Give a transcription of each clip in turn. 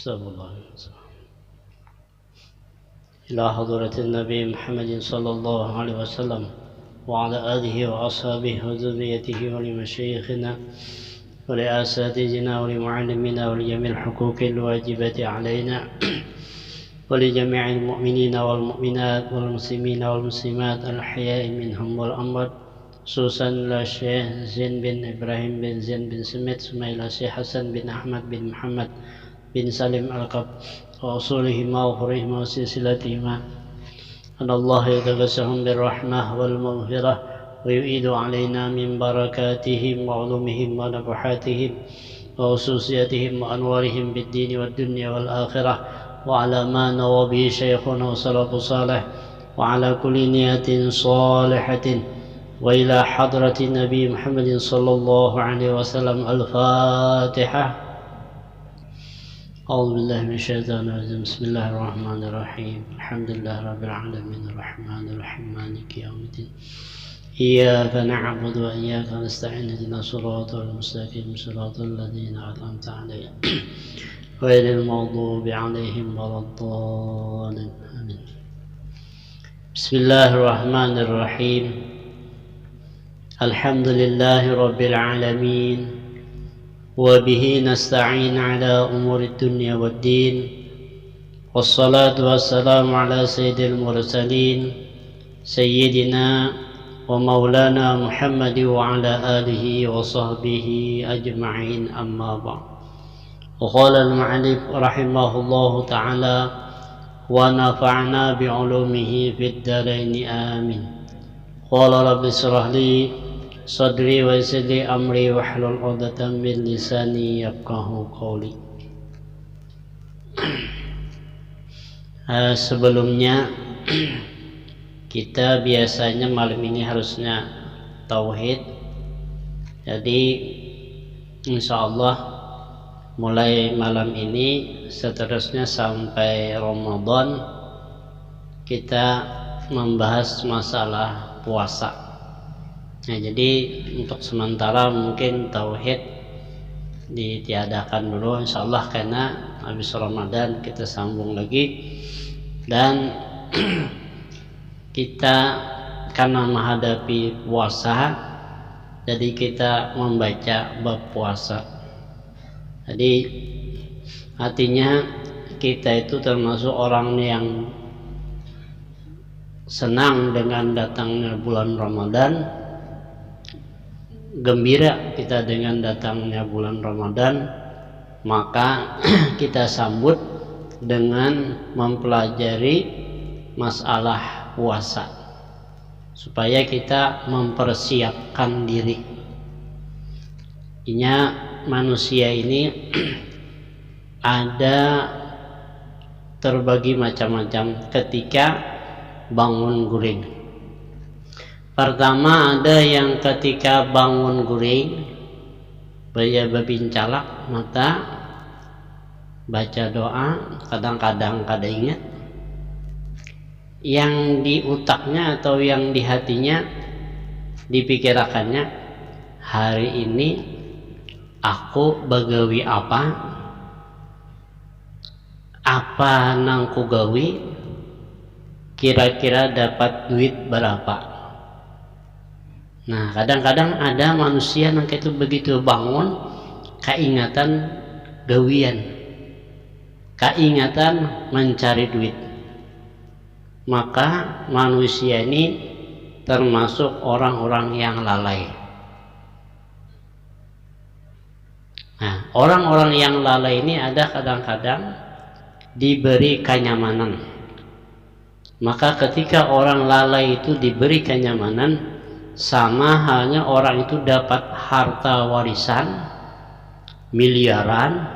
صلى الله عليه وسلم إلى حضرة النبي محمد صلى الله عليه وسلم وعلى آله وأصحابه وذريته ولمشايخنا ولأساتذتنا ولمعلمنا ولجميع الحقوق الواجبة علينا ولجميع المؤمنين والمؤمنات والمسلمين والمسلمات الأحياء منهم والأموات خصوصا الشيخ زين بن إبراهيم بن زين بن سميت ثم إلى الشيخ حسن بن أحمد بن محمد بن سالم القب وأصولهما وفرهما وسلسلتهما أن الله يتغسهم بالرحمة والمغفرة ويؤيد علينا من بركاتهم وعلومهم ونفحاتهم وخصوصياتهم وأنوارهم بالدين والدنيا والآخرة وعلى ما نوى به شيخنا وسلف صالح وعلى كل نية صالحة وإلى حضرة النبي محمد صلى الله عليه وسلم. الفاتحة. أعوذ بالله من الشيطان الرجيم. بسم الله الرحمن الرحيم. الحمد لله رب العالمين الرحمن الرحيم مالك يوم الدين إياك نعبد وإياك نستعين اهدنا الصراط المستقيم صراط الذين أنعمت عليهم غير المغضوب عليهم ولا الضالين آمين. بسم الله الرحمن الرحيم. الحمد لله رب العالمين وبه نستعين على أمور الدنيا والدين والصلاة والسلام على سيد المرسلين سيدنا ومولانا محمد وعلى آله وصحبه أجمعين. أما بعد. وقال المؤلف رحمه الله تعالى ونفعنا بعلومه في الدارين آمين. قال رب اشرح لي صدري ويسر لي أمري واحلل عقدة من لساني يفقهوا قولي. Sebelumnya kita biasanya malam ini harusnya tauhid. Jadi insyaallah mulai malam ini seterusnya sampai Ramadan kita membahas masalah puasa. Nah, jadi untuk sementara mungkin tauhid ditiadakan dulu insyaallah, karena habis Ramadan kita sambung lagi. Dan kita karena menghadapi puasa, jadi kita membaca bab puasa. Jadi artinya kita itu termasuk orang yang senang dengan datangnya bulan Ramadan, gembira kita dengan datangnya bulan Ramadan, maka kita sambut dengan mempelajari masalah puasa supaya kita mempersiapkan diri. Intinya manusia ini ada terbagi macam-macam ketika bangun guring. Pertama, ada yang ketika bangun guring berbincalak mata, baca doa, kadang-kadang kada ingat. Yang di utaknya atau yang di hatinya dipikirakannya, hari ini aku bagawi apa nang ku gawi, kira-kira dapat duit berapa. Nah, kadang-kadang ada manusia yang itu begitu bangun keingatan gawian, keingatan mencari duit, maka manusia ini termasuk orang-orang yang lalai. Nah, orang-orang yang lalai ini ada kadang-kadang diberi kenyamanan. Maka ketika orang lalai itu diberi kenyamanan, sama halnya orang itu dapat harta warisan miliaran,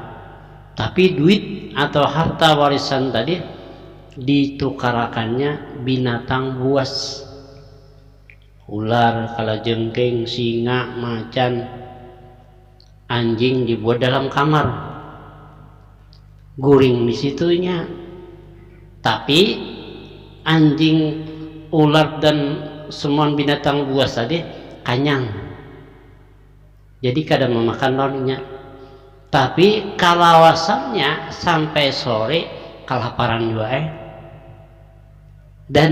tapi duit atau harta warisan tadi ditukarakannya binatang buas, ular, kalajengking, singa, macan, anjing dibuat dalam kamar, guring di situnya. Tapi anjing, ular dan semua binatang buas tadi kanyang, jadi kadang memakan lawannya. Tapi kalawasannya sampai sore kelaparan juga dan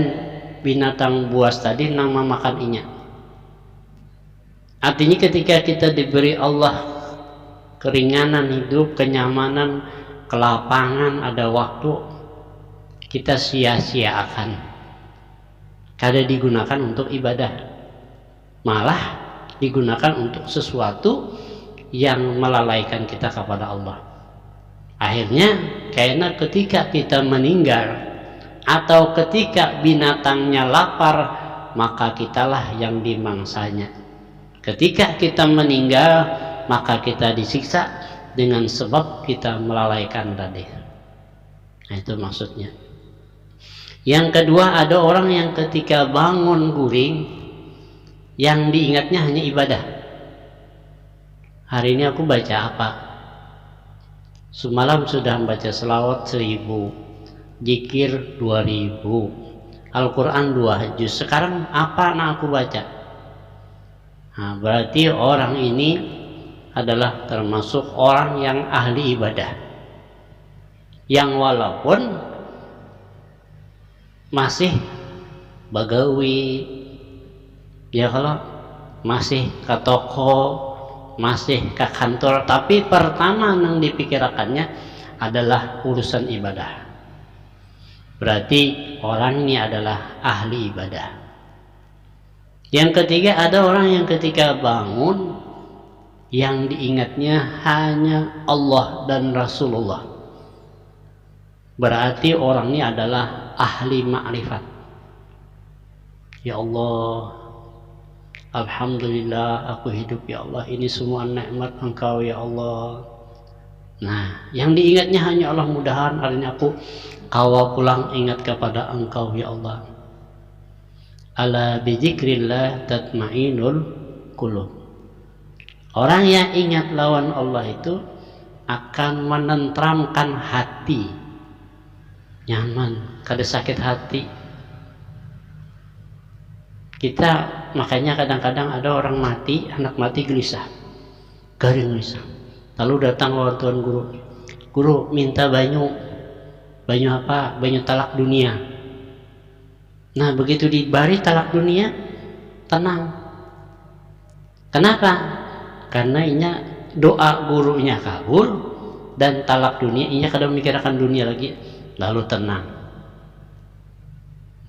binatang buas tadi nang memakan inya. Artinya ketika kita diberi Allah keringanan hidup, kenyamanan, kelapangan, ada waktu, kita sia-siakan. Kada digunakan untuk ibadah, malah digunakan untuk sesuatu yang melalaikan kita kepada Allah. Akhirnya karena ketika kita meninggal atau ketika binatangnya lapar, maka kitalah yang dimangsanya. Ketika kita meninggal, maka kita disiksa dengan sebab kita melalaikan tadi. Nah, itu maksudnya. Yang kedua, ada orang yang ketika bangun guring yang diingatnya hanya ibadah. Hari ini aku baca apa? Semalam sudah membaca selawat 1000, zikir 2000, Al-Quran 2 juz. Sekarang apa yang aku baca? Nah, berarti orang ini adalah termasuk orang yang ahli ibadah, yang walaupun masih bagawi, ya kalau masih ke toko, masih ke kantor, tapi pertama yang dipikirkannya adalah urusan ibadah. Berarti orang ini adalah ahli ibadah. Yang ketiga, ada orang yang ketika bangun yang diingatnya hanya Allah dan Rasulullah. Berarti orang ini adalah ahli ma'rifat. Ya Allah, alhamdulillah aku hidup ya Allah, ini semua nikmat Engkau ya Allah. Nah, yang diingatnya hanya Allah, mudahan hari ini aku kawa pulang ingat kepada Engkau ya Allah. Ala bizikrillah tatmainul qulub. Orang yang ingat lawan Allah itu akan menentramkan hati, nyaman, kada sakit hati. Kita makanya kadang-kadang ada orang mati, anak mati gelisah, garing gelisah. Lalu datang lawan tuan guru, guru minta banyu apa? Banyu talak dunia. Nah begitu dibari talak dunia, tenang. Kenapa? Karena inya doa gurunya kabul dan talak dunia, inya kadang memikirkan dunia lagi, lalu tenang.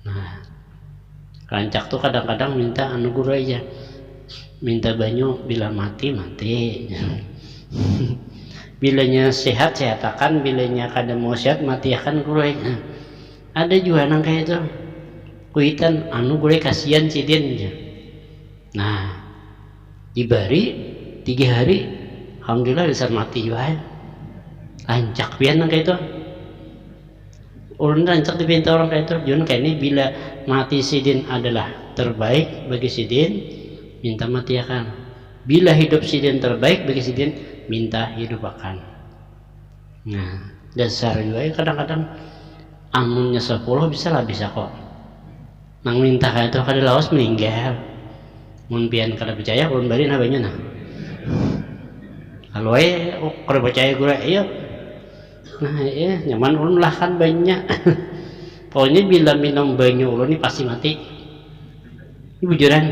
Nah, rancak tuh kadang-kadang minta anu guru aja, minta banyu bila mati mati. Bilanya sehat sehatakan, bilanya kada mau sehat mati akan guru aja. Ada juga nang kayak itu. Kuitan anu guru kasihan sidin aja. Nah, dibari 3 hari, alhamdulillah bisa mati juga. Rancak pian nang kayak itu. Ulun rancak dipinta orang kayak itu. Jun kayak ini bila mati sidin adalah terbaik bagi sidin, minta mati akan. Bila hidup sidin terbaik bagi sidin, minta hidup akan. Nah, dasar juga kadang-kadang amunnya 10 bisa kok. Nang minta kayak itu kada lawas meninggal. Mun pian kada percaya ulun bari na banyu nah. Kalau kada percaya gura iya. Nah, iya nyaman ulun lah kan banyak. Pokoknya bila minum banyu ulun ini pasti mati. Ini bujuran.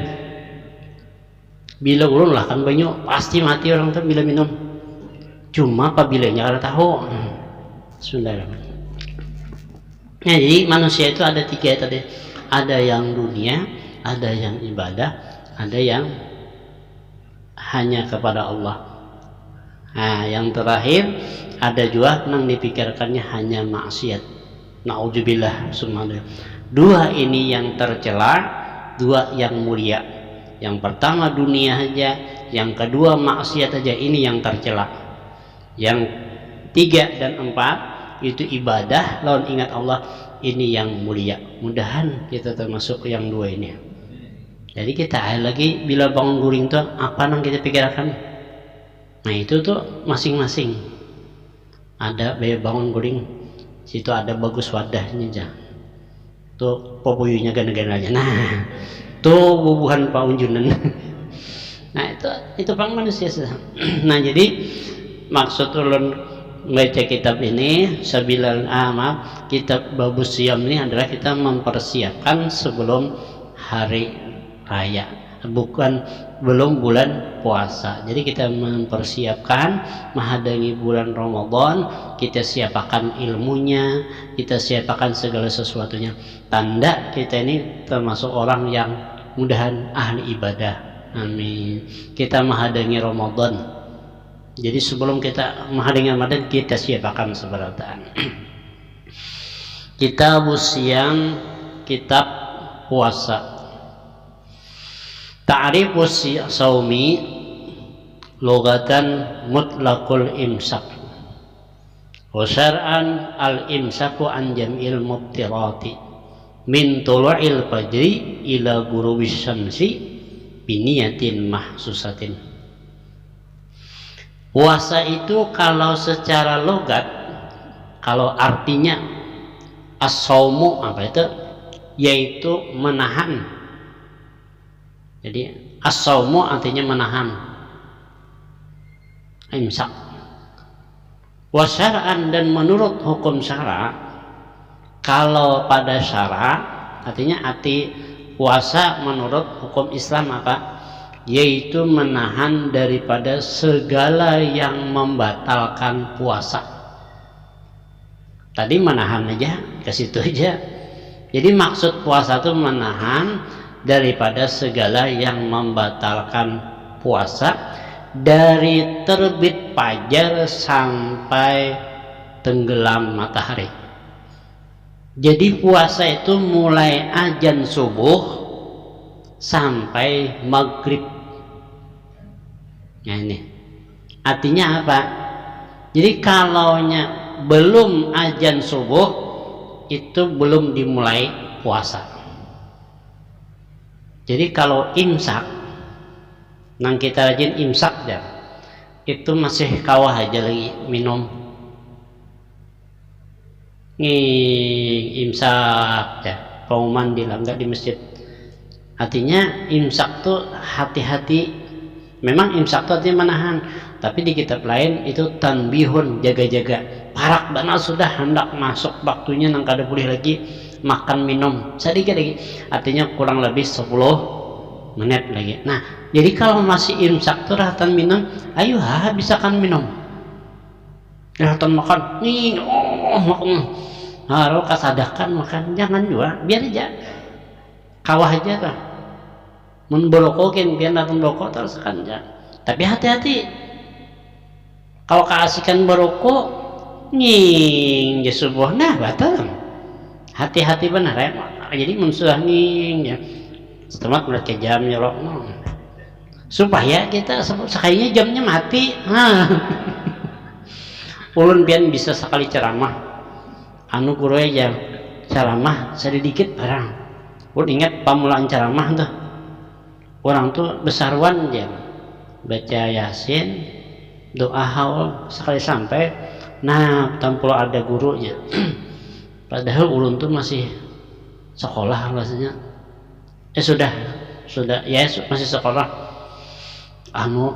Bila ulun lah kan banyu pasti mati orang tuh bila minum. Cuma apabila-nya kada tahu. Bismillahirrahmanirrahim. Nah, jadi manusia itu ada 3 tadi. Ada yang dunia, ada yang ibadah, ada yang hanya kepada Allah. Nah, yang terakhir ada juga yang dipikirkannya hanya maksiat. Na'udzubillah subhanallah. 2 ini yang tercela, 2 yang mulia. Yang pertama dunia aja, yang kedua maksiat aja, ini yang tercela. Yang 3 dan 4 itu ibadah lawan ingat Allah, ini yang mulia. Mudahan kita termasuk yang 2 ini. Jadi kita lagi bila bangun guring tuh apa yang kita pikirkan. Nah itu tuh masing-masing. Ada bangun guring, situ ada bagus wadahnya aja. Tuh popuyunya gana-gananya. Nah, tuh bubuhan paunjunan. Nah itu pang manusia. Nah jadi maksud ulun baca kitab ini Sabilal Amal, kitab Babus Siyam ini adalah kita mempersiapkan sebelum hari raya, bukan belum bulan puasa. Jadi kita mempersiapkan menghadapi bulan Ramadan, kita siapkan ilmunya, kita siapkan segala sesuatunya. Tanda kita ini termasuk orang yang mudahan ahli ibadah. Amin. Kita menghadapi Ramadan. Jadi sebelum kita menghadapi Ramadan, kita siapkan seberataan. Kitab Siyam, kitab puasa. Ta'rifus saumi lugatan mutlaqul imsak wa syar'an al imsaku an jam'il mubtirati min tulu'il fajri ila ghurubis syamsi biniyatin mahsusatin. Puasa itu kalau secara logat, kalau artinya as-saumu apa itu? Yaitu menahan. Jadi as-saumu artinya menahan, imsak. Wa syar'an, dan menurut hukum syara, kalau pada syara artinya arti puasa menurut hukum Islam apa? Yaitu menahan daripada segala yang membatalkan puasa. Tadi menahan aja, ke situ aja. Jadi maksud puasa itu menahan daripada segala yang membatalkan puasa dari terbit fajar sampai tenggelam matahari. Jadi puasa itu mulai azan subuh sampai maghrib. Nah ini artinya apa? Jadi kalaunya belum azan subuh itu belum dimulai puasa. Jadi kalau imsak, nang kita rajin imsak ya, itu masih kawah aja lagi minum. Imsak ya, pengumuman dilanggar di masjid. Artinya imsak tuh hati-hati. Memang imsak tuh artinya menahan, tapi di kitab lain itu tanbihun, jaga-jaga. Parak banget sudah hendak masuk waktunya nang kada boleh lagi makan minum sedikit lagi, artinya kurang lebih 10 menit lagi. Nah jadi kalau masih imsak tuh rahatan minum, ayo bisakan minum, rahatan makan nih, makan harus kasadakan makan, jangan juga biar aja kawah aja lah membolokokin biar datang rokok terus kan ya. Tapi hati-hati kalau keasikan berokok nying di subuh nah batal. Hati-hati benar ya. Jadi mensudah nih ya. Setelah melihat ke jam nyolok supaya kita sekalinya jamnya mati. Ulun pian bisa sekali ceramah anu guru aja ceramah sedikit barang. Ulun ingat pamulaan ceramah tuh orang tuh besarwan ya baca Yasin, doa haul sekali sampai. Nah tampil ada gurunya. Padahal ulun tuh masih sekolah rasanya. Sudah ya masih sekolah.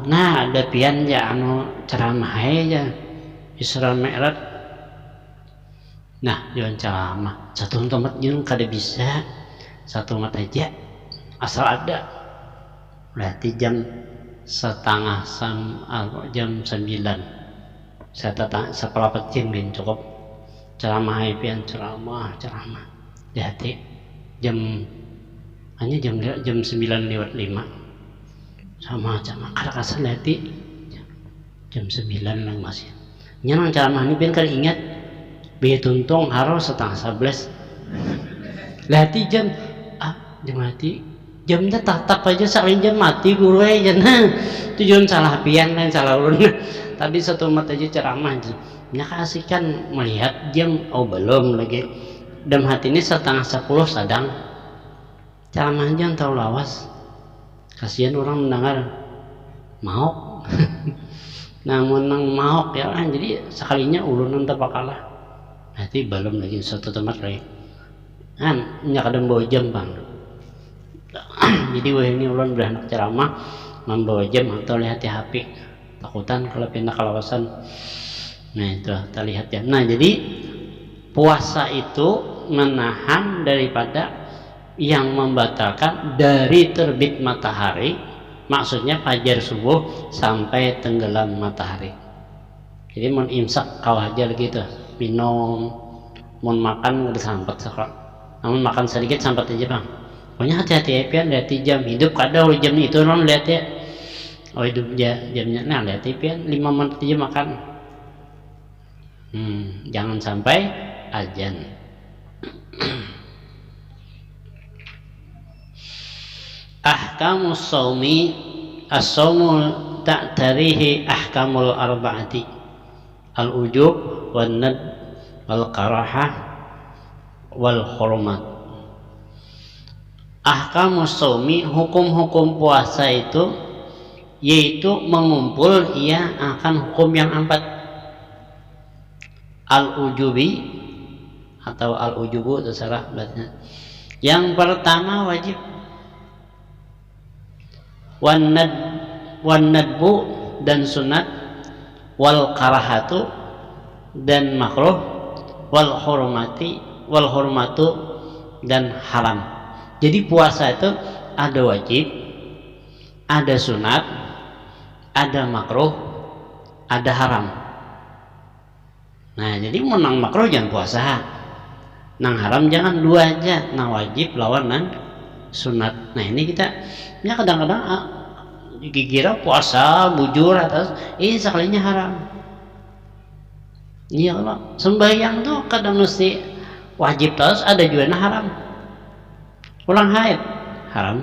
Nah ada pian ya ceramah aja Isra Mi'raj. Nah jangan ceramah satu tempat jeung kada bisa, satu tempat aja asal ada. Berarti jam 8:30 jam 9 saya datang seperempat jam bin cukup ceramah pian ceramah hati hanya jam 9:05 sama kada kasar hati jam 9 lang masih nyanang ceramah ini pian kali ingat biaya tuntung harus 10:30 hati jam hati jamnya tatap aja saling jam mati guru aja tujuan salah pian dan salah ulun tadi satu mata aja ceramah aja kasihkan melihat jam belum lagi dalam hati ini 9:30 sadang ceramah jangan terlalu lawas kasihan orang mendengar mau namun mau ya kan jadi sekalinya ulun tak bakalah nanti belum lagi satu tempat lagi kan nyakadang bawa jam bang. Jadi wah ini ulun beranak ceramah membawa jam atau lihat HP takutan kalau pindah kalawasan. Nah itu kita lihat ya. Nah jadi puasa itu menahan daripada yang membatalkan dari terbit matahari, maksudnya fajar subuh sampai tenggelam matahari. Jadi mun imsak kawajar gitu, minum, mun makan udah sampai sekok. Namun makan sedikit sampai aja bang. Pokoknya hati-hati ya pian, lihat jam hidup kadang jam itu non lihat ya. Oh hidup jamnya, nah lihat ya pian 5 menit aja makan. Jangan sampai azan. Ahkamus shaumi, as-shaumu ta'tarihi ahkamul arba'ati al-ujub wan nad wal karahah wal hurmat. Ahkamus shaumi, hukum-hukum puasa itu yaitu mengumpul ia akan hukum yang 4. Al-ujubi atau al-ujubu terserah bahasanya. Yang pertama wajib, wan nadbu dan sunat, wal karahatu dan makruh, wal hurmatu dan haram. Jadi puasa itu ada wajib, ada sunat, ada makruh, ada haram. Nah jadi menang makruh jangan puasa, nang haram jangan, dua aja, nang wajib lawan nang sunat. Nah ini kita ya kadang-kadang kira puasa bujur atas ini sekalinya haram. Iya kalau sembahyang tuh kadang mesti wajib terus, ada juga nah haram. Ulang haid haram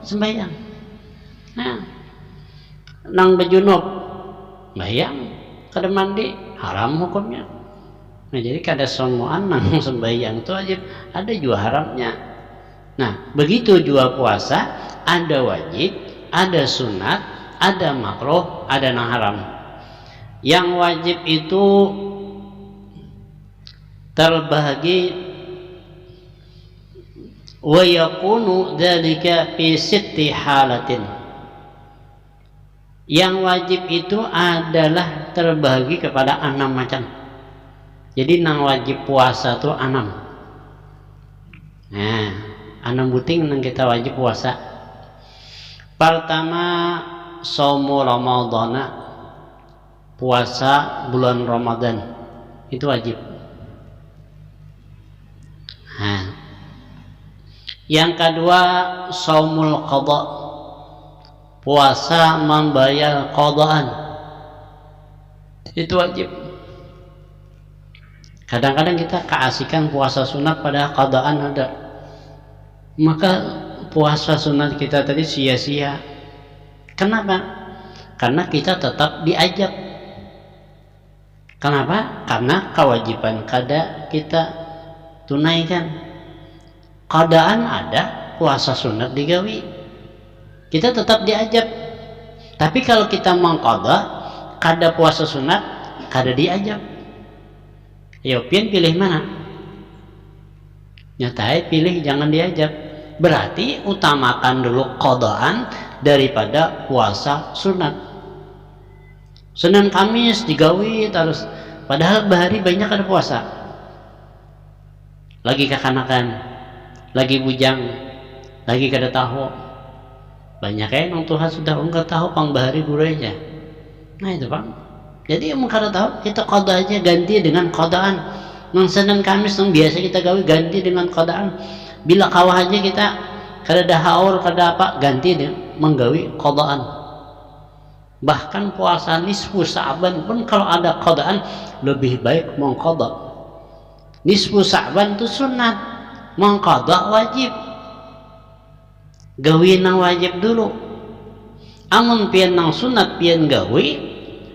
sembahyang. Nah nang bejunub sembahyang kada mandi haram hukumnya. Nah jadi kada semuaan nang sembahyang itu wajib, ada juga haramnya. Nah begitu juga puasa, ada wajib, ada sunat, ada makruh, ada nang haram. Yang wajib itu terbagi wa yakunu dzalika fi sitti halatin. Yang wajib itu adalah terbagi kepada 6 macam. Jadi nang wajib puasa tuh 6. Nah 6 buting nang kita wajib puasa. Pertama saumu ramadhana, puasa bulan Ramadan itu wajib. Nah yang kedua saumul qadha, puasa membayar qadaan itu wajib. Kadang-kadang kita keasikan puasa sunat pada qadaan ada, maka puasa sunat kita tadi sia-sia. Kenapa? Karena kita tetap diajak. Kenapa? Karena kewajiban kada kita tunaikan. Qadaan ada, puasa sunat digawi, kita tetap diajak. Tapi kalau kita mengqada kada puasa sunat, kada diajak. Yo pian pilih mana? Nyatai pilih jangan diajak. Berarti utamakan dulu qadaan daripada puasa sunat. Senin Kamis digawi terus, padahal bahari banyak ada puasa. Lagi kekanakan, lagi bujang, lagi kada tahu. Banyak nang Tuhan sudah enggak tahu pang bahari guranya. Nah itu Bang. Jadi yang kada tahu kita qada aja, ganti dengan qadaan. Nang Senin Kamis nang biasa kita gawe ganti dengan qadaan. Bila kawah aja kita kada dahaur kada apa, ganti dengan menggawi qadaan. Bahkan puasa nisfu Sa'ban pun kalau ada qadaan lebih baik mengqada. Nisfu Sa'ban itu sunat, mengqada wajib. Gawi nang wajib dulu. Amun pian nang sunat pian gawi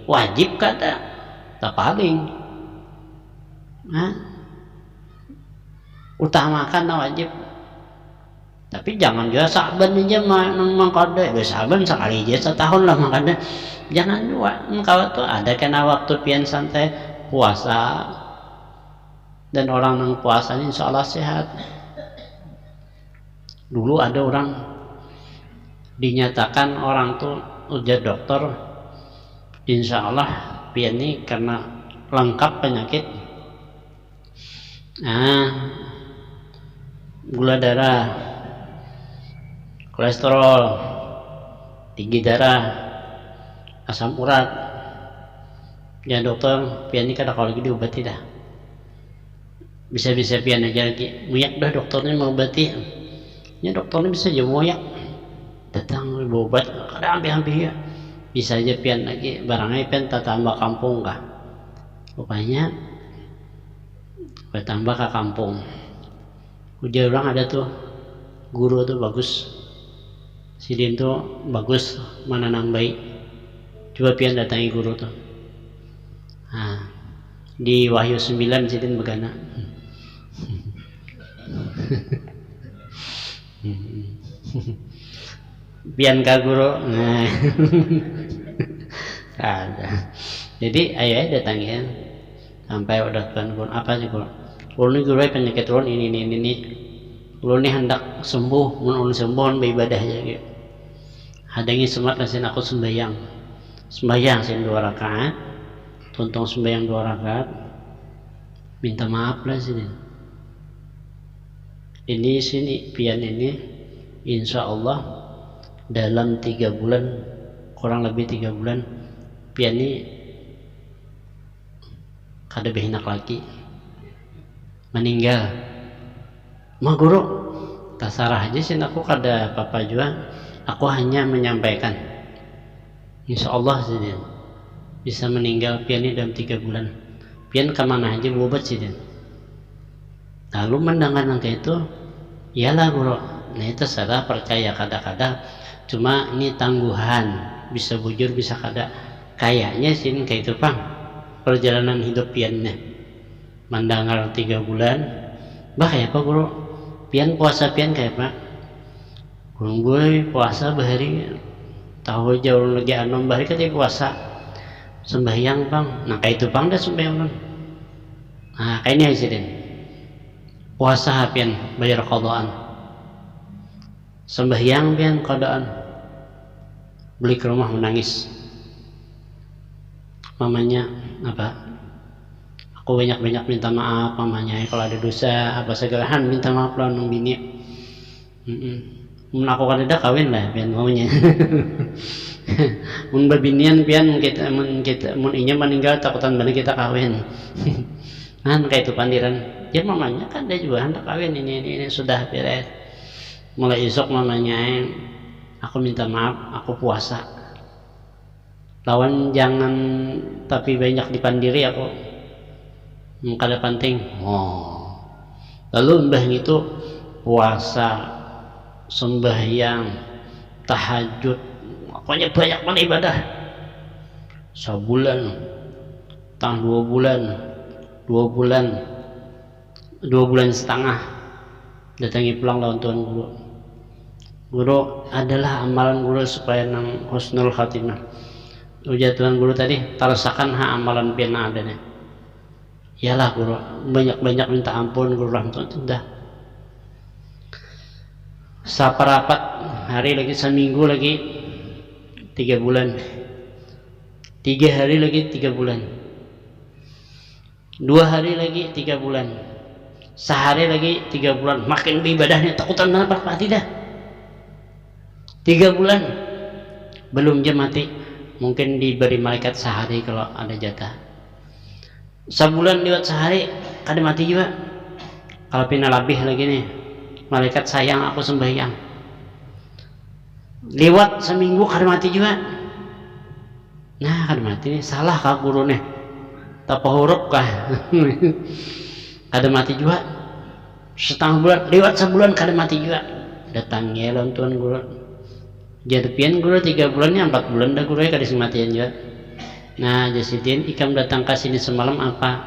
wajib kada tak paling. Utamakan nang wajib. Tapi jangan juga Sa'ban aja mengqada. Sa'ban sekali aja setahun lah makanya. Jangan juga. Kalau tuh ada kena waktu pian santai puasa dan orang nang puasanya insya Allah sehat. Dulu ada orang dinyatakan orang tuh ujar dokter insya Allah pian ini karena lengkap penyakit. Gula darah, kolesterol, tinggi darah, asam urat. Ya dokter, pian ini kada kalau lagi diobati dah. Bisa-bisa pian aja lagi. Muyak dah dokternya mau obati. Ya dokternya bisa aja muyak. Datang berobat, kada ambil-ambil ya. Bisa aja pian lagi. Barangnya pian tak tambah kampung kah. Rupanya tambah ke kampung. Udah orang ada tuh guru tuh bagus, sidin tuh bagus menanam baik. Coba pian datangi guru tuh. Di Wahyu 9 sidin begana. Pian ka guru. Ada. Jadi ayo datangi sampai udah tuan guru apa sih guru? Ulun guru penyakit ulun ini. Ulun ini hendak sembuh, mun sembuh beribadah aja gitu. Hadangi semat lasin aku sembahyang sin 2 rakaat. Tuntung sembahyang 2 rakaat. Minta maaf lah sini. Ini sini pian ini insya Allah dalam 3 bulan, kurang lebih 3 bulan pian ini kada behinak lagi. Meninggal. Ma guru, tasarah aja sih aku kada apa-apa juga. Aku hanya menyampaikan. Insya Allah sih bisa meninggal pian ini dalam 3 bulan. Pian kemana aja berobat sih. Lalu mendengar angka itu, iyalah guru. Nah itu saya percaya kadang-kadang. Cuma ini tangguhan, bisa bujur bisa kada. Kayaknya sih kayak itu pang perjalanan hidup piannya. Mendengar 3 bulan, bah kayak apa guru? Pian puasa pian kayak apa? Guru gue puasa bahari, tahu jauh lagi anom bahari kan dia puasa, sembahyang bang. Nah kayak itu bang dah sembahyang bang. Nah kayak ini aja deh. Puasa pian bayar qadaan, sembahyang pian qadaan, beli ke rumah menangis. Mamanya apa? Aku banyak-banyak minta maaf mamanya kalau ada dosa apa segalahan minta maaf lah nung bini. Mun aku kada ada kawin lah pian maunya. Mun babinian pian mun inya meninggal takutan balik kita kawin. Kan kayak itu pandiran. Ya mamanya kan dia juga hendak kawin ini sudah beres. Mulai esok mamanya aku minta maaf, aku puasa. Lawan jangan tapi banyak dipandiri aku. Kada penting. Lalu mbah itu puasa, sembahyang, tahajud, pokoknya banyak banget ibadah. Sebulan, 2 bulan, 2 bulan setengah datangi pulang lawan tuan guru. Guru adalah amalan guru supaya nang husnul khatimah. Ujar tuan guru tadi, tarasakan amalan piana adanya. Iyalah guru, banyak-banyak minta ampun guru rahmat sudah. Saparapat hari lagi seminggu lagi 3 bulan. 3 hari lagi 3 bulan. 2 hari lagi 3 bulan. Sehari lagi 3 bulan. Makin ibadahnya takutan banget mati dah. 3 bulan belum dia mati. Mungkin diberi malaikat sehari kalau ada jatah. Sebulan lewat sehari kada mati juga. Kalau pina lebih lagi nih, malaikat sayang aku sembahyang. Lewat seminggu kada mati juga. Nah kada mati nih, salah kah guru nih? Tapa huruf kah? Kada mati juga. Setengah bulan, lewat sebulan kada mati juga. Datangnya lawan tuan guru. Jadi pian guru 3 bulannya 4 bulan dah guru kada sematian juga. Nah jasidin ikam datang ke sini semalam apa?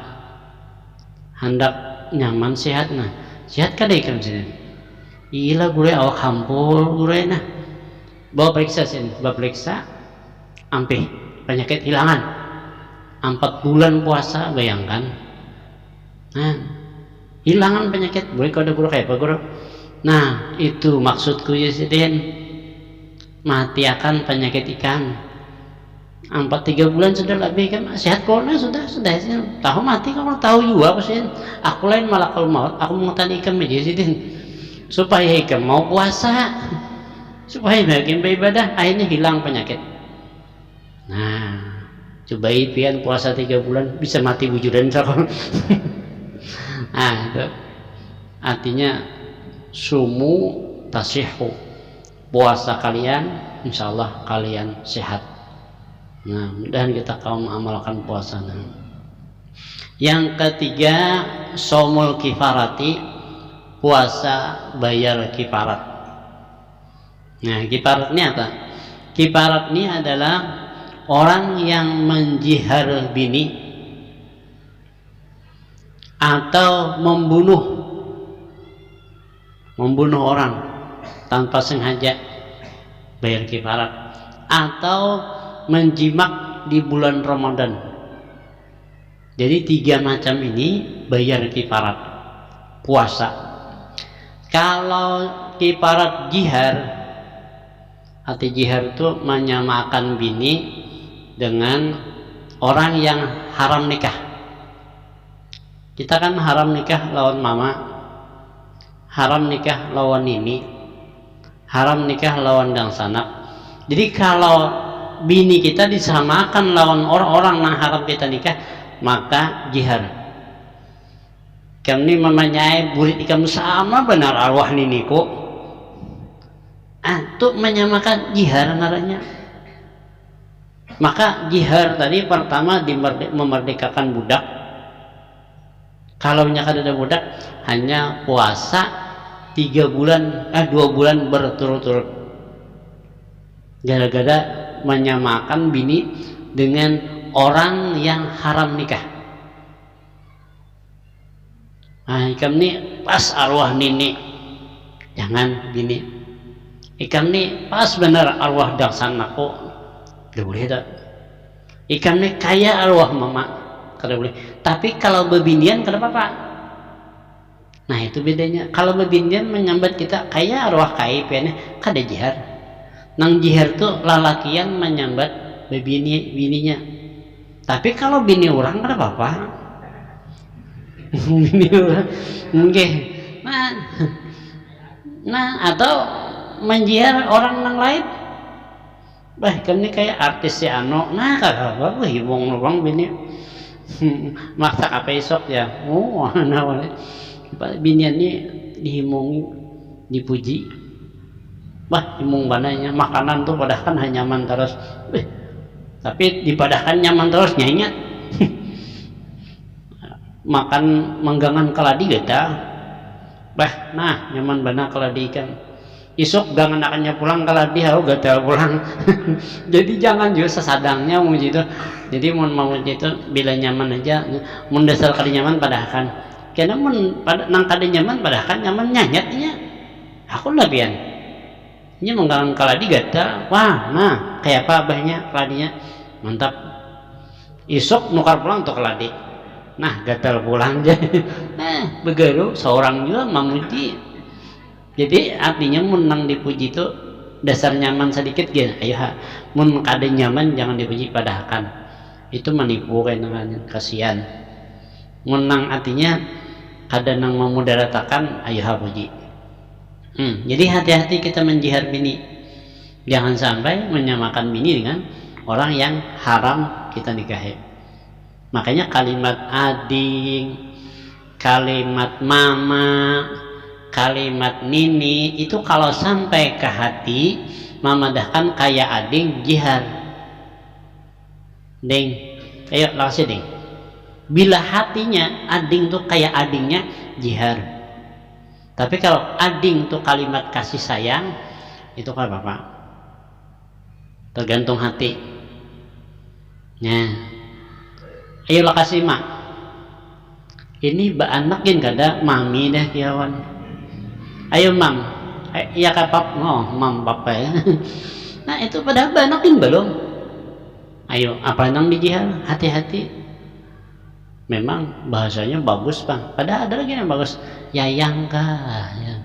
Hendak nyaman sehat nah. Sehat kada ikam sini? Iya guru awak hampul guru nah. Bawa periksa sini, bawa periksa. Ampih penyakit hilangan. 4 bulan puasa bayangkan. Nah hilangan penyakit. Boleh kau ada guru kayak apa guru? Nah itu maksudku jasidin. Mati akan penyakit ikan. 4-3 bulan sudah lebih kan sehat corona sudah tahu mati kamu tahu juga apa sih aku lain malakul maut aku mengetahui ikam aja sih supaya ikam mau puasa supaya makin beribadah akhirnya hilang penyakit. Nah coba pian puasa 3 bulan bisa mati wujudan sakon. Nah itu artinya sumu tasihhu, puasa kalian insyaallah kalian sehat. Nah, mudah-mudahan kita kaum mengamalkan puasa. Yang ketiga, shaumul kifarati, puasa bayar kifarat. Nah, kifarat ini apa? Kifarat ini adalah orang yang menjihar bini atau membunuh orang tanpa sengaja, bayar kifarat, atau menjimak di bulan Ramadan. Jadi 3 macam ini bayar kifarat puasa. Kalau kifarat jihar, arti jihar itu menyamakan bini dengan orang yang haram nikah. Kita kan haram nikah lawan mama, haram nikah lawan nini, haram nikah lawan dang sanak. Jadi kalau bini kita disamakan lawan orang-orang yang haram kita nikah, maka jihar. Kami memanyai burit ikam sama benar arwah niniku. Itu menyamakan jihar naranya. Maka jihar tadi pertama memerdekakan budak. Kalau nyakad ada budak hanya puasa 2 bulan berturut-turut. Gara-gara menyamakan bini dengan orang yang haram nikah. Nah, ikam nih pas arwah nini, jangan bini. Ikam nih pas benar arwah daksanaku, tidak boleh tak. Ikam nih kaya arwah mama, tidak boleh. Tapi kalau bebinian kenapa pak? Nah itu bedanya. Kalau bebinian menyambat kita kaya arwah kai, kada jihar. Nang jihar tuh lalakian menyambat bininya. Tapi kalau bini orang kan apa-apa. Bini orang mungkin. Nah atau menjihar orang nang lain. Bah kami kayak artis si Ano. Nah kagak apa hibong bini. Masak apa esok ya? Oh nawalnya. Biniannya dihimongi, dipuji. Bah, imung bananya makanan tuh padahal hanya nyaman terus. Tapi dipadahkan nyaman terus nyanyi. Makan menggangan keladi gata. Bah, nah nyaman bana keladi ikan. Isuk gangan akannya pulang keladi hau gatal pulang. Jadi jangan juga sesadangnya mau gitu. Jadi mau gitu bila nyaman aja, mun dasar kali nyaman padahkan. Karena nang kali nyaman padahkan nyaman nyanyatnya. Aku lebihan. Ini menggangan keladi gatal, wah, nah kayak apa abahnya keladinya, mantap. Isuk nukar pulang tuh keladi, nah gatal pulang jadi, begaru seorang juga memuji. Jadi artinya menang dipuji itu dasar nyaman sedikit gitu, ayo mun kada nyaman jangan dipuji padahkan, itu menipu kayak namanya kasihan. Menang artinya kada nang memudaratakan, ayo puji. Jadi hati-hati kita menjihar bini, jangan sampai menyamakan bini dengan orang yang haram kita nikahi. Makanya kalimat ading, kalimat mama, kalimat nini itu kalau sampai ke hati memadahkan kayak ading jihar. Ding, ayo langsung ding. Bila hatinya ading tuh kayak adingnya jihar. Tapi kalau ading tuh kalimat kasih sayang, itu kan bapak tergantung hati. Nah, ayolah kasih mak. Ini anak yang kada mami dah kiawan. Ayo mam, iya kapap, mam papa ya. Nah itu pada anakin belum. Ayo apa nang dijihar, hati-hati. Memang bahasanya bagus bang. Padahal ada lagi yang bagus. Yayang kah, ya.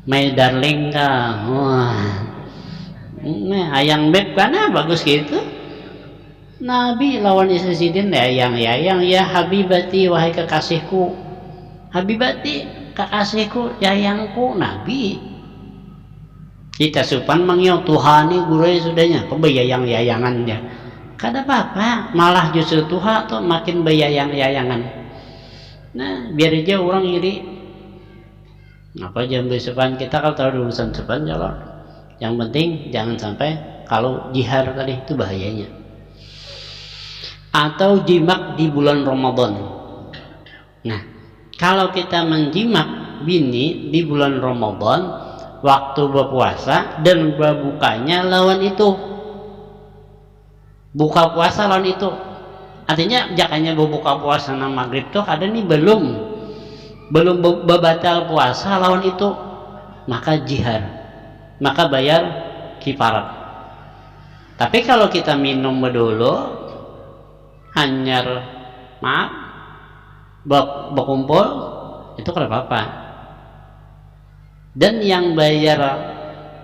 My darling kah, wah. Ayang beb karena bagus gitu. Nabi lawan istri Sidin yang ya habibati wahai kekasihku, habibati kekasihku yayangku. Nabi kita supan mangyong Tuhani gurai sudahnya kebayayang-yayangannya kada apa-apa, malah justru Tuhan tuh makin bayayang-yayangan. Nah biar aja orang iri apa jam besepan kita kalau tahu urusan sepan jalan. Yang penting jangan sampai kalau jihar tadi itu bahayanya. Atau jimak di bulan Ramadan. Nah, kalau kita menjimak bini di bulan Ramadan waktu berpuasa dan berbukanya lawan itu, buka puasa lawan itu, artinya jakanya berbuka puasa nang maghrib tuh ada nih belum batal puasa lawan itu, maka jihar, maka bayar kifarat. Tapi kalau kita minum dulu hanyar maaf berkumpul itu kada apa-apa, dan yang bayar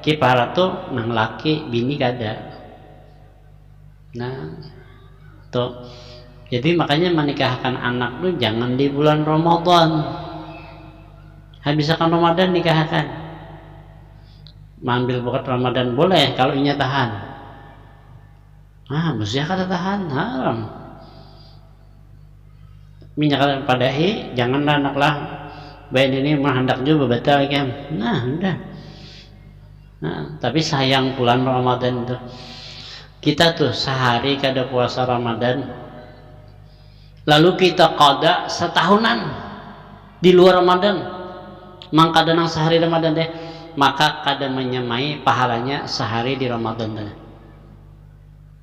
kifarat tuh nang laki bini kada. Nah tuh jadi makanya menikahkan anak tuh jangan di bulan Ramadan. Habiskan Ramadan nikahkan, mengambil bukat Ramadan boleh kalau inya tahan. Mesti kada tahan haram. Minyak padahi janganlah anaklah baik ini menghendak juga batal kan. Nah udah. Nah, tapi sayang bulan Ramadan tuh kita tuh sehari kada puasa Ramadan lalu kita qada setahunan di luar Ramadan, maka kadang sehari Ramadan deh, maka kada menyamai pahalanya sehari di Ramadan deh.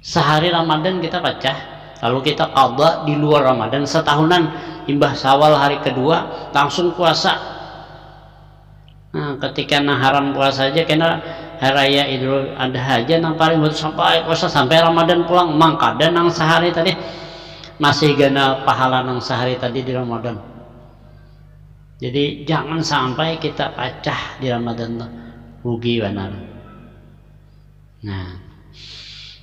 Sehari Ramadan kita pecah lalu kita qada di luar Ramadan setahunan, imbah Syawal hari kedua langsung puasa. Nah ketika haram puasa aja kena hari raya Idul Adha aja nang paling sampai puasa sampai Ramadan pulang, maka dan nang sehari tadi masih gana pahala nang sehari tadi di Ramadan. Jadi jangan sampai kita pecah di Ramadan tuh, rugi benar. Nah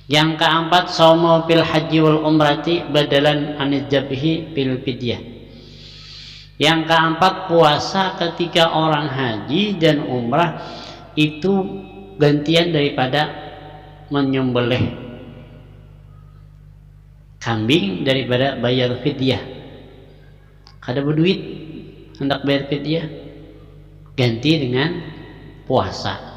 yang keempat, saumu fil haji wal umrati badalan anil jabhi fil fidyah. Yang keempat, puasa ketika orang haji dan umrah itu gantian daripada menyembelih kambing daripada bayar fidyah. Kada berduit hendak bayar fidyah, ganti dengan puasa.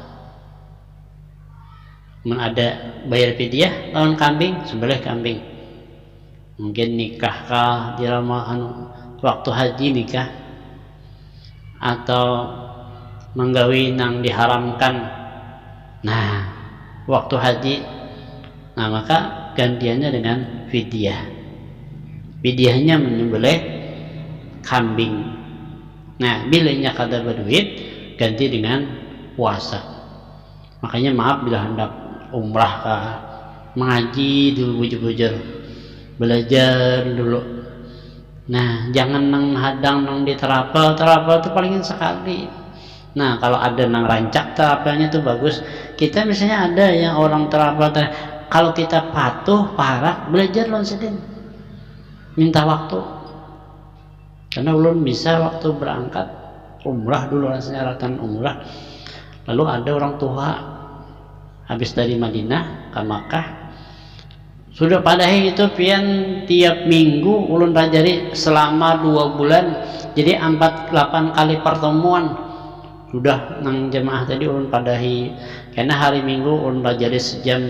Ada bayar fidyah lawan kambing, sembelih kambing. Mungkin nikah kah di Ramadan waktu haji nikah, atau menggawi nang diharamkan nah waktu haji, nah maka gantiannya dengan fidyah. Fidyahnya menyembelih kambing. Nah bilanya kada berduit ganti dengan puasa. Makanya maaf bila hendak umrah kah, mengaji dulu bujur-bujur, belajar dulu. Nah jangan nang hadang nang di terapel itu paling sekali. Nah kalau ada nang rancak terapelnya tuh bagus. Kita misalnya ada yang orang terapel kalau kita patuh parah belajar lawan sedin, minta waktu, karena belum bisa waktu berangkat umrah dulu persyaratan umrah. Lalu ada orang tua habis dari Madinah ke Makkah, sudah pada hari itu pian tiap minggu ulun rajari selama 2 bulan, jadi 8 kali pertemuan sudah nang jemaah tadi ulun pada hari, karena hari minggu ulun rajari sejam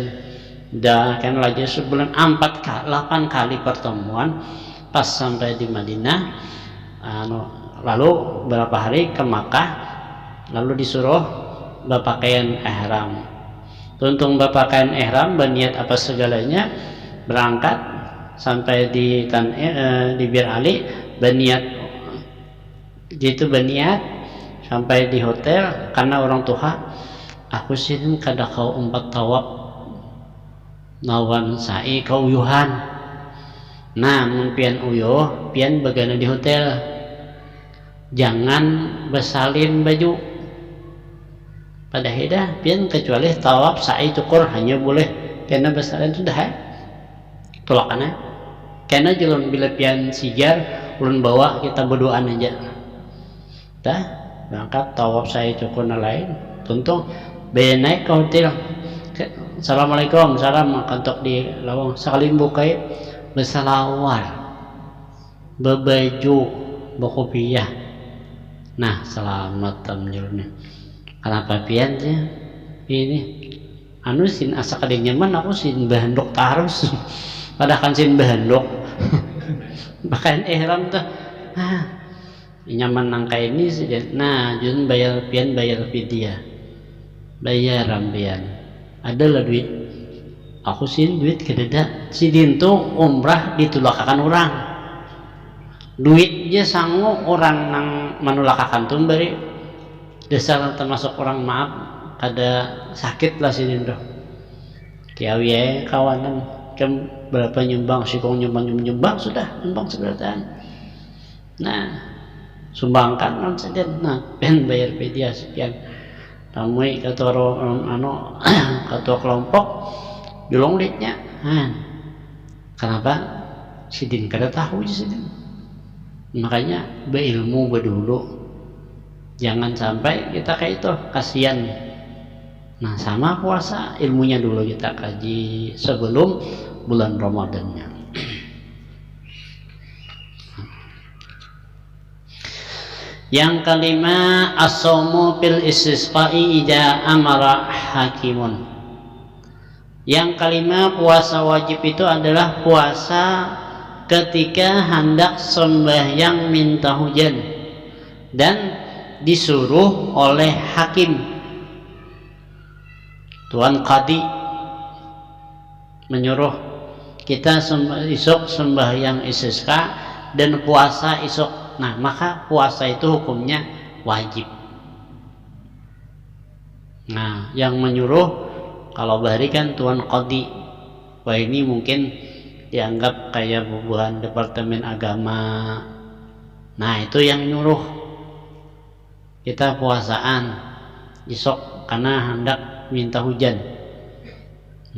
dah, kan lagi sebulan 8 kali pertemuan pas sampai di Madinah. Lalu berapa hari ke Makkah, lalu disuruh berpakaian ihram. Tuntung berpakaian ihram, berniat apa segalanya, berangkat sampai di Bir Ali, berniat gitu, berniat sampai di hotel. Karena orang tua aku sih kada kau 4 tawab nawan sa'i kau uyuhan. Nah mun pian uyuh pian bagana di hotel, jangan bersalin baju pada hidah pian, kecuali tawaf sa'i cukur hanya boleh karena bersalin sudah. tulakannya karena jalan bila pian sigar ulun bawa kita berdoaan aja dah berangkat tawaf saya cukup lain tentu biaya naik ke hotel assalamualaikum salam kantok di lawang sekali buka bersalawat berbaju berkopiah nah selamat tamjulnya kenapa pian sih ini anu sin asa kadang nyaman aku sin bahandok tarus padahal kan sin bahandok bahkan ihram tuh nyaman nangka ini saja nah jun bayar pian bayar fidyah bayar rampian adalah duit aku sin duit kededa si dintu umrah ditulakakan orang duitnya sanggup orang nang manulakakan tuh bari dasar termasuk orang maaf ada sakit lah sini doh kiawi ya kawanan kan berapa nyumbang sikong nyumbang sudah nyumbang seberatan nah sumbangkan non saja nah pen bayar media sekian tamui katoro anu ketua kelompok julung duitnya kenapa sidin kada tahu sidin makanya berilmu berdulu jangan sampai kita kayak itu kasihan. Nah sama puasa ilmunya dulu kita kaji sebelum bulan Ramadannya. Yang kelima as-saumu fil istisqa'i idza amara hakimun. Yang kelima puasa wajib itu adalah puasa ketika hendak sembahyang minta hujan dan disuruh oleh hakim. Tuan Qadi menyuruh kita isuk sembahyang istisqa dan puasa isuk. Nah, maka puasa itu hukumnya wajib. Nah, yang menyuruh kalau bahari kan Tuan Qadi. Wah, ini mungkin dianggap kayak bubuhan Departemen Agama. Nah, itu yang nyuruh kita puasaan isuk karena hendak minta hujan.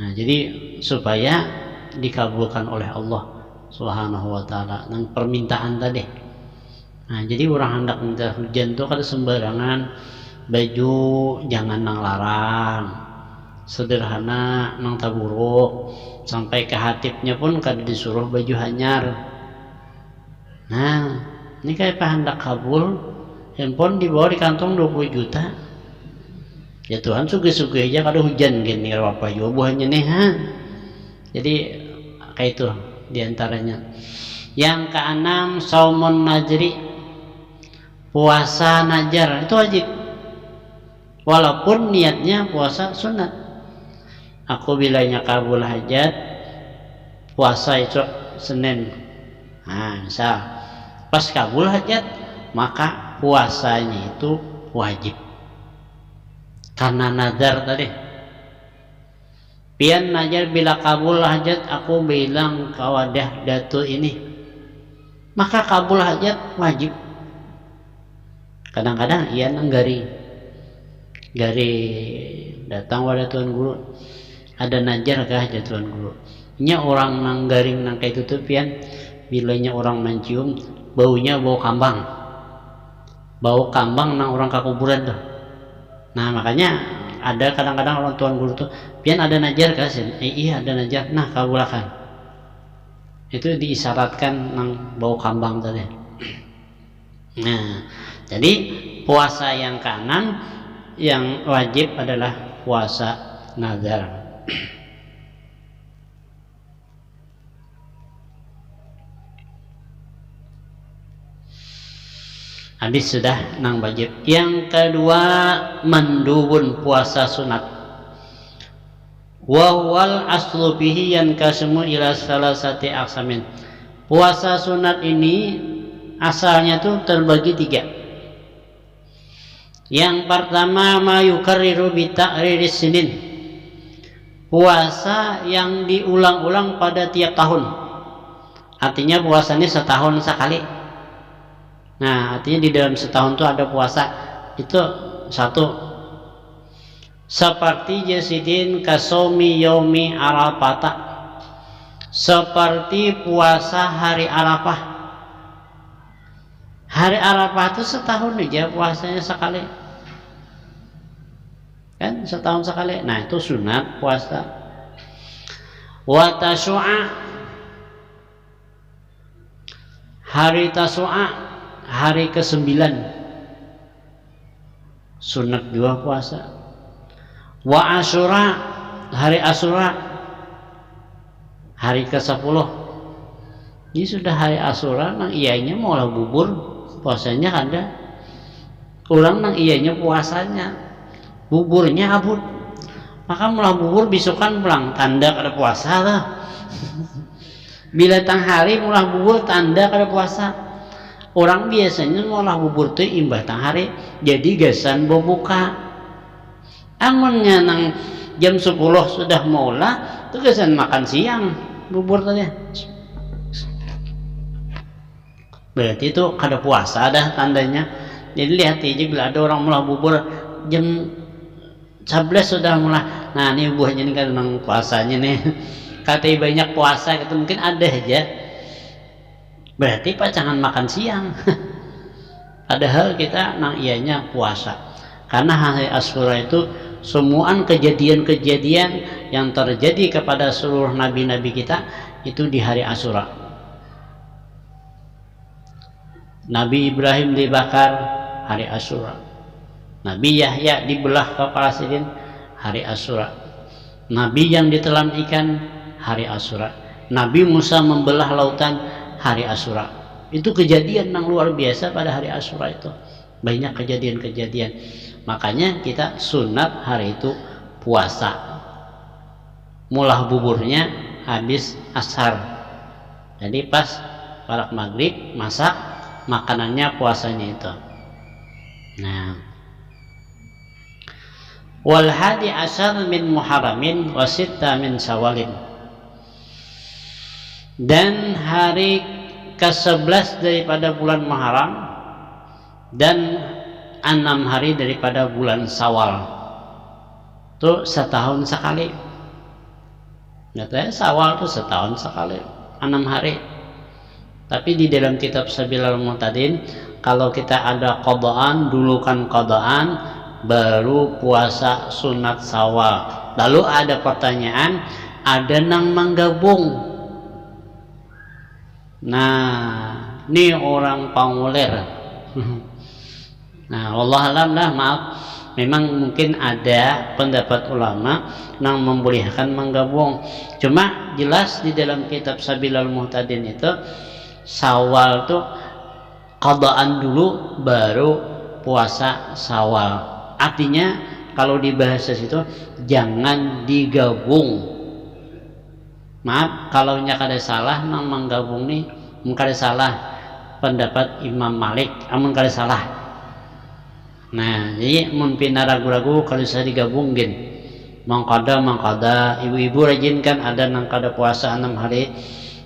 Nah, jadi supaya dikabulkan oleh Allah Subhanahu wa taala nang permintaan tadi. Nah, jadi orang hendak minta hujan tuh kada sembarangan baju jangan nang larang. Sederhana nang taburuk sampai ke hatipnya pun kada disuruh baju hanyar. Nah, ini kayak hendak kabul handphone dibawa di kantong 20 juta. Ya Tuhan suge-suge aja kada hujan gini apa juga buahnya nih jadi kayak itu diantaranya. Yang keenam saumun najri puasa najar itu wajib walaupun niatnya puasa sunat. Aku bilanya kabul hajat puasa itu Senin misal pas kabul hajat maka puasanya itu wajib karena nazar tadi. Pian nazar bila kabul hajat aku bilang kawadah datu ini maka kabul hajat wajib. Kadang-kadang ia nenggari datang wadah tuan guru ada najar kah hajat tuan guru nya orang nanggaring nang kayak itu pian bilanya orang mencium baunya bau kambang nang orang kakuburan tuh. Nah makanya ada kadang-kadang orang tuan guru tuh pian ada najar kah iya ada najar nah kabulakan itu diisyaratkan nang bau kambang tadi. Nah jadi puasa yang kanan yang wajib adalah puasa nazar. Habis sudah nang wajib. Yang kedua mandubun puasa sunat. Wal aslu bihi yankasimu ila salasati aqsamin. Puasa sunat ini asalnya tuh terbagi 3. Yang pertama ma yukarriru bi ta'riris sinin. Puasa yang diulang-ulang pada tiap tahun. Artinya puasanya setahun sekali. Nah, artinya di dalam setahun itu ada puasa. Itu satu. Seperti jasidin kasomi yaumi arafata. seperti puasa hari Arafah. Hari Arafah itu setahun aja puasanya sekali, kan setahun sekali. Nah itu sunat puasa. Wa Tasyu'a, hari Tasyu'a, hari ke-9 sunat juga puasa. Wa Asyura, hari Asyura, hari ke-10. Ini sudah hari Asyura, nang iyanya mau lah bubur, puasanya ada. Orang nang iyanya puasanya, buburnya abut. Maka mulah bubur bisukan pulang, tanda kada puasa lah. Bila tang hari mulah bubur tanda kada puasa. Orang biasanya mulah bubur tuh imbah tang hari, jadi gasan berbuka. Amunnya nang jam 10 sudah maulah, itu gasan makan siang bubur tadi. Berarti itu kada puasa dah tandanya. Jadi lihat aja bila ada orang mulah bubur jam 11 sudah mulai, nah ini buahnya ini kan memang puasanya nih. Katanya banyak puasa gitu, mungkin ada aja. Berarti pak jangan makan siang. Padahal kita nang ianya puasa. Karena hari Asyura itu semuaan kejadian-kejadian yang terjadi kepada seluruh nabi-nabi kita itu di hari Asyura. Nabi Ibrahim dibakar hari Asyura. Nabi Yahya dibelah kepala sidin hari Asyura. Nabi yang ditelan ikan hari Asyura. Nabi Musa membelah lautan hari Asyura. Itu kejadian yang luar biasa pada hari Asyura itu. Banyak kejadian-kejadian. Makanya kita sunat hari itu puasa. Mulah buburnya habis asar. Jadi pas parak maghrib masak makanannya puasanya itu. Nah, wal hadi asyar min Muharramin wa sitta min Syawalin, dan hari ke-11 daripada bulan Muharram dan 6 hari daripada bulan Syawal. Itu setahun sekali. Nyatanya Syawal itu setahun sekali, 6 hari. Tapi di dalam kitab Sabilal Mu'tadin, kalau kita ada qadaan, dulu kan qadaan baru puasa sunat Syawal. Lalu ada pertanyaan, ada nang menggabung. Nah, ini orang panguler. Nah, Allah alam lah, maaf. Memang mungkin ada pendapat ulama yang membolehkan menggabung. Cuma jelas di dalam kitab Sabilal Mu'tadin itu Syawal tuh qadaan dulu baru puasa Syawal. Artinya kalau di bahasa situ jangan digabung. Maaf kalau kada salah nang menggabung nih, kada salah pendapat Imam Malik, amun kada salah. Nah, jadi mun pina ragu-ragu kalau bisa digabungin. Mangkada ibu-ibu rajin kan ada nang kada puasa 6 hari.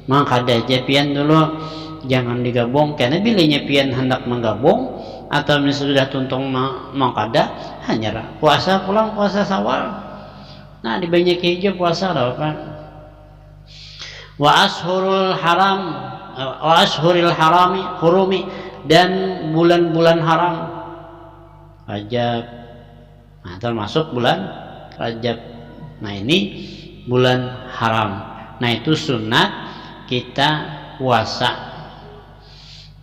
Mangkada aja pian dulu, jangan digabung karena bilanya pian hendak menggabung atau sudah tuntung mangkada hanya puasa pulang puasa Syawal. Nah dibanyak aja puasa apa. Wa ashuril harami hurumi, dan bulan-bulan haram Rajab. Nah termasuk bulan Rajab. Nah ini bulan haram. Nah itu sunat kita puasa.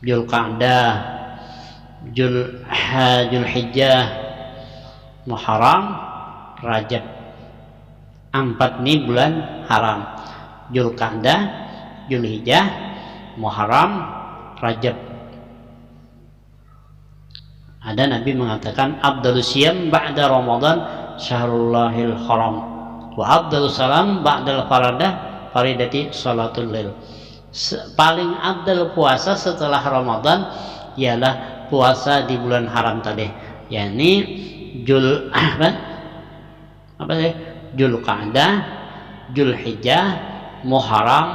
Dzulqa'dah, Dzulhijjah, Muharram, Rajab. 4 ini bulan haram. Dzulqa'dah, Dzulhijjah, Muharram, Rajab. Ada Nabi mengatakan afdhalus siyam ba'da Ramadan syahrullahil haram wa afdhalus salam ba'dal faridati salatul lail. Paling afdal puasa setelah Ramadan ialah puasa di bulan haram tadi, yakni Dzulqa'dah, Dzulhijjah, Muharram,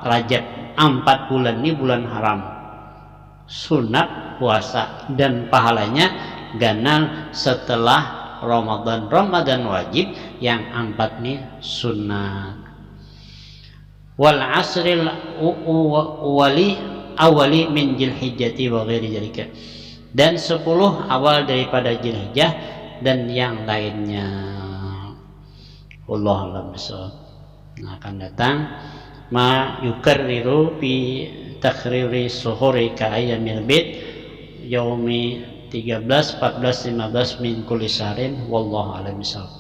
Rajab. 4 bulan ini bulan haram. Sunat puasa dan pahalanya ganal setelah Ramadan. Ramadan wajib, yang 4 ini sunat. wal asril awali min Dzulhijjati wa ghairi dzalika, dan 10 awal daripada Dzulhijjah dan yang lainnya. Wallahu a'lam bishawab. Nah, akan datang ma yukarriru fi takhriri suhuri ka ayyamil bid yaumi 13, 14, 15 min kulli syahrin. Wallahu a'lam bishawab.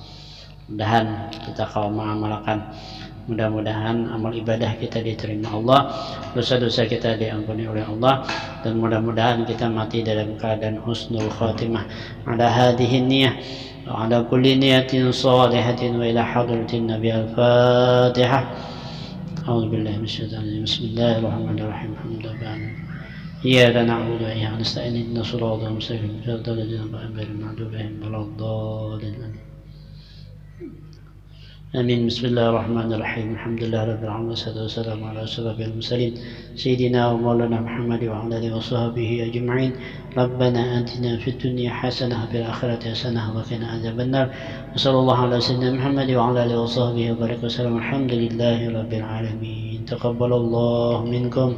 Mudah-mudahan kita kalau mengamalkan, mudah-mudahan amal ibadah kita diterima Allah, dosa-dosa kita diampuni oleh Allah, dan mudah-mudahan kita mati dalam keadaan husnul khatimah. Ala hadhihi niyyah wa ala kulli niyatin salihatin wa ila hadratin nabi al-fatihah. A'udzu billahi minasyaitonir rajim. Bismillahirrahmanirrahim. Alhamdulillah. Iyyaka na'budu wa iyyaka nasta'in. Ihdinas siratal mustaqim. Siratal ladzina an'amta 'alaihim ghairil maghdubi 'alaihim. آمين. بسم الله الرحمن الرحيم. الحمد لله رب العالمين والصلاة والسلام على أشرف المرسلين سيدنا ومولانا محمد وعلى آله وصحبه أجمعين. ربنا آتنا في الدنيا حسنة وفي الآخرة حسنة وقنا عذاب النار. وصلى الله على سيدنا محمد وعلى آله وصحبه وبارك وسلم. الحمد لله رب العالمين. تقبل الله منكم.